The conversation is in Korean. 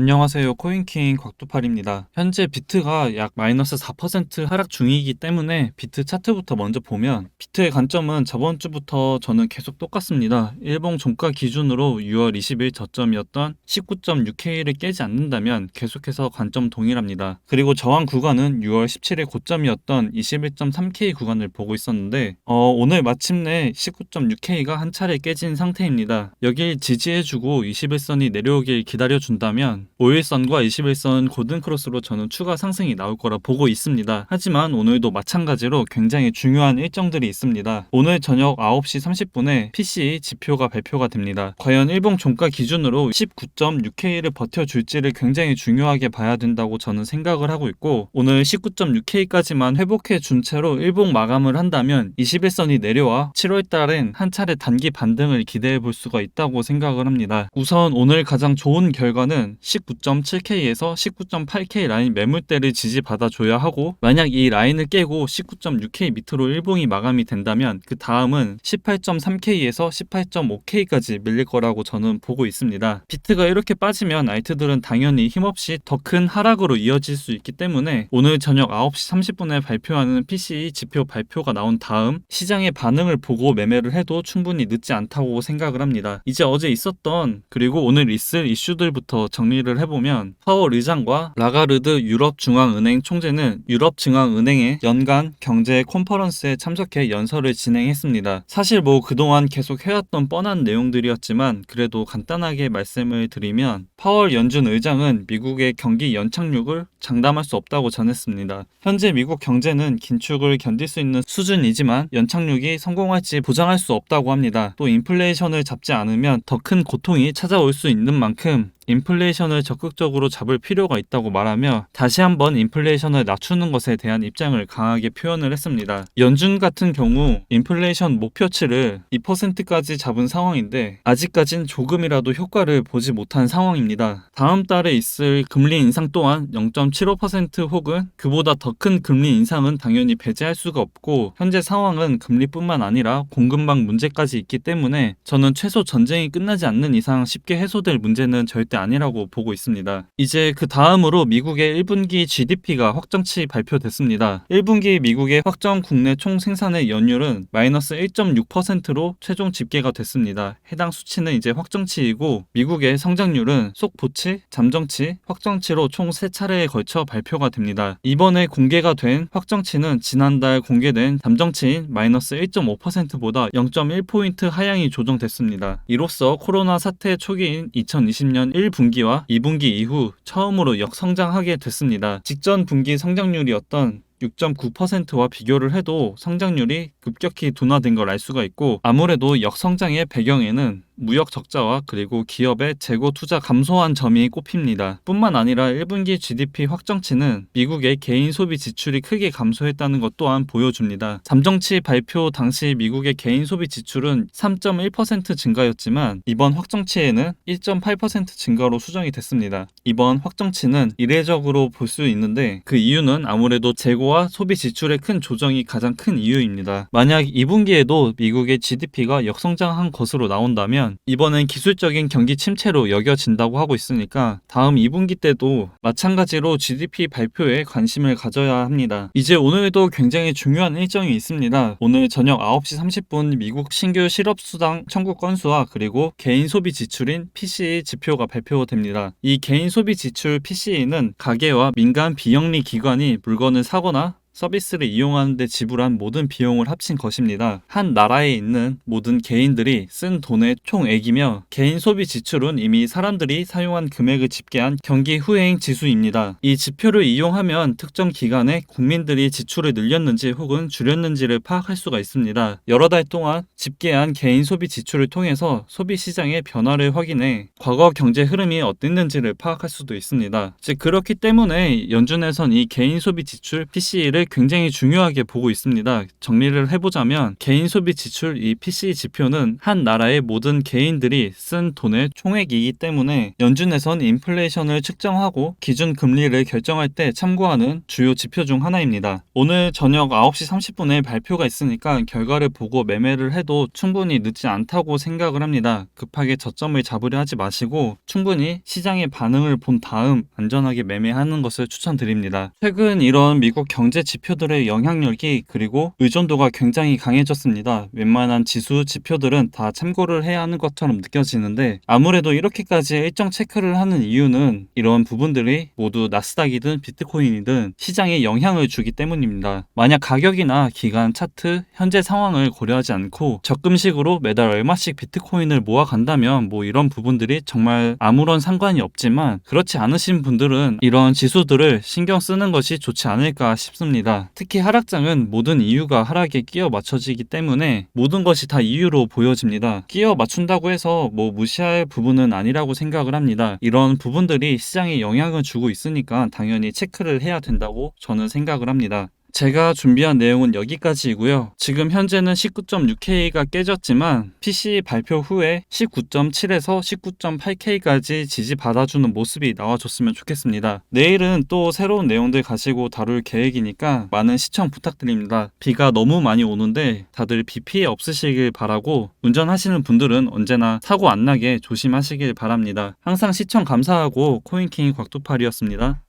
안녕하세요. 코인킹 곽두팔입니다. 현재 비트가 약 마이너스 4% 하락 중이기 때문에 비트 차트부터 먼저 보면 비트의 관점은 저번 주부터 저는 계속 똑같습니다. 일봉 종가 기준으로 6월 20일 저점이었던 19.6K를 깨지 않는다면 계속해서 관점 동일합니다. 그리고 저항 구간은 6월 17일 고점이었던 21.3K 구간을 보고 있었는데 오늘 마침내 19.6K가 한 차례 깨진 상태입니다. 여길 지지해주고 21선이 내려오길 기다려준다면 5일선과 21선 골든크로스로 저는 추가 상승이 나올 거라 보고 있습니다. 하지만 오늘도 마찬가지로 굉장히 중요한 일정들이 있습니다. 오늘 저녁 9시 30분에 PCE 지표가 발표가 됩니다. 과연 일봉 종가 기준으로 19.6K를 버텨줄지를 굉장히 중요하게 봐야 된다고 저는 생각을 하고 있고, 오늘 19.6K까지만 회복해 준 채로 일봉 마감을 한다면 21선이 내려와 7월달엔 한 차례 단기 반등을 기대해 볼 수가 있다고 생각을 합니다. 우선 오늘 가장 좋은 결과는 19.7K에서 19.8K 라인 매물대를 지지받아줘야 하고, 만약 이 라인을 깨고 19.6K 밑으로 일봉이 마감이 된다면 그 다음은 18.3K에서 18.5K까지 밀릴 거라고 저는 보고 있습니다. 비트가 이렇게 빠지면 알트들은 당연히 힘없이 더 큰 하락으로 이어질 수 있기 때문에 오늘 저녁 9시 30분에 발표하는 PCE 지표 발표가 나온 다음 시장의 반응을 보고 매매를 해도 충분히 늦지 않다고 생각을 합니다. 이제 어제 있었던 그리고 오늘 있을 이슈들부터 정리를 해보면, 파월 의장과 라가르드 유럽중앙은행 총재는 유럽중앙은행의 연간 경제 컨퍼런스에 참석해 연설을 진행했습니다. 사실 그동안 계속 해왔던 뻔한 내용들이었지만 그래도 간단하게 말씀을 드리면, 파월 연준 의장은 미국의 경기 연착륙을 장담할 수 없다고 전했습니다. 현재 미국 경제는 긴축을 견딜 수 있는 수준이지만 연착륙이 성공할지 보장할 수 없다고 합니다. 또 인플레이션을 잡지 않으면 더 큰 고통이 찾아올 수 있는 만큼 인플레이션을 적극적으로 잡을 필요가 있다고 말하며 다시 한번 인플레이션을 낮추는 것에 대한 입장을 강하게 표현을 했습니다. 연준 같은 경우 인플레이션 목표치를 2%까지 잡은 상황인데 아직까진 조금이라도 효과를 보지 못한 상황입니다. 다음 달에 있을 금리 인상 또한 0.75% 혹은 그보다 더 큰 금리 인상은 당연히 배제할 수가 없고, 현재 상황은 금리뿐만 아니라 공급망 문제까지 있기 때문에 저는 최소 전쟁이 끝나지 않는 이상 쉽게 해소될 문제는 절대 아니라고 보고 있습니다. 이제 그 다음으로 미국의 1분기 GDP가 확정치 발표됐습니다. 1분기 미국의 확정 국내 총생산의 연율은 마이너스 1.6%로 최종 집계가 됐습니다. 해당 수치는 이제 확정치이고, 미국의 성장률은 속보치, 잠정치, 확정치로 총 3차례에 걸쳐 발표가 됩니다. 이번에 공개가 된 확정치는 지난달 공개된 잠정치인 마이너스 1.5%보다 0.1포인트 하향이 조정됐습니다. 이로써 코로나 사태 초기인 2020년 1분기와 2분기 이후 처음으로 역성장하게 됐습니다. 직전 분기 성장률이었던 6.9%와 비교를 해도 성장률이 급격히 둔화된 걸 알 수가 있고, 아무래도 역성장의 배경에는 무역 적자와 그리고 기업의 재고 투자 감소한 점이 꼽힙니다. 뿐만 아니라 1분기 GDP 확정치는 미국의 개인 소비 지출이 크게 감소했다는 것 또한 보여줍니다. 잠정치 발표 당시 미국의 개인 소비 지출은 3.1% 증가였지만 이번 확정치에는 1.8% 증가로 수정이 됐습니다. 이번 확정치는 이례적으로 볼 수 있는데 그 이유는 아무래도 재고와 소비 지출의 큰 조정이 가장 큰 이유입니다. 만약 2분기에도 미국의 GDP가 역성장한 것으로 나온다면 이번엔 기술적인 경기 침체로 여겨진다고 하고 있으니까 다음 2분기 때도 마찬가지로 GDP 발표에 관심을 가져야 합니다. 이제 오늘도 굉장히 중요한 일정이 있습니다. 오늘 저녁 9시 30분 미국 신규 실업수당 청구 건수와 그리고 개인 소비 지출인 PCE 지표가 발표됩니다. 이 개인 소비 지출 PCE는 가계와 민간 비영리 기관이 물건을 사거나 서비스를 이용하는 데 지불한 모든 비용을 합친 것입니다. 한 나라에 있는 모든 개인들이 쓴 돈의 총액이며, 개인 소비 지출은 이미 사람들이 사용한 금액을 집계한 경기 후행 지수입니다. 이 지표를 이용하면 특정 기간에 국민들이 지출을 늘렸는지 혹은 줄였는지를 파악할 수가 있습니다. 여러 달 동안 집계한 개인 소비 지출을 통해서 소비 시장의 변화를 확인해 과거 경제 흐름이 어땠는지를 파악할 수도 있습니다. 즉 그렇기 때문에 연준에선 이 개인 소비 지출 PCE를 가격대를 굉장히 중요하게 보고 있습니다. 정리를 해보자면 개인 소비 지출 이 PC 지표는 한 나라의 모든 개인들이 쓴 돈의 총액이기 때문에 연준에선 인플레이션을 측정하고 기준 금리를 결정할 때 참고하는 주요 지표 중 하나입니다. 오늘 저녁 9시 30분에 발표가 있으니까 결과를 보고 매매를 해도 충분히 늦지 않다고 생각을 합니다. 급하게 저점을 잡으려 하지 마시고 충분히 시장의 반응을 본 다음 안전하게 매매하는 것을 추천드립니다. 최근 이런 미국 경제 지표들의 영향력이 그리고 의존도가 굉장히 강해졌습니다. 웬만한 지수 지표들은 다 참고를 해야 하는 것처럼 느껴지는데 아무래도 이렇게까지 일정 체크를 하는 이유는 이런 부분들이 모두 나스닥이든 비트코인이든 시장에 영향을 주기 때문입니다. 만약 가격이나 기간 차트, 현재 상황을 고려하지 않고 적금식으로 매달 얼마씩 비트코인을 모아간다면 뭐 이런 부분들이 정말 아무런 상관이 없지만 그렇지 않으신 분들은 이런 지수들을 신경 쓰는 것이 좋지 않을까 싶습니다. 특히 하락장은 모든 이유가 하락에 끼어 맞춰지기 때문에 모든 것이 다 이유로 보여집니다. 끼어 맞춘다고 해서 뭐 무시할 부분은 아니라고 생각을 합니다. 이런 부분들이 시장에 영향을 주고 있으니까 당연히 체크를 해야 된다고 저는 생각을 합니다. 제가 준비한 내용은 여기까지이고요. 지금 현재는 19.6K가 깨졌지만 PC 발표 후에 19.7에서 19.8K까지 지지받아주는 모습이 나와줬으면 좋겠습니다. 내일은 또 새로운 내용들 가지고 다룰 계획이니까 많은 시청 부탁드립니다. 비가 너무 많이 오는데 다들 비 피해 없으시길 바라고 운전하시는 분들은 언제나 사고 안 나게 조심하시길 바랍니다. 항상 시청 감사하고 코인킹 곽두팔이었습니다.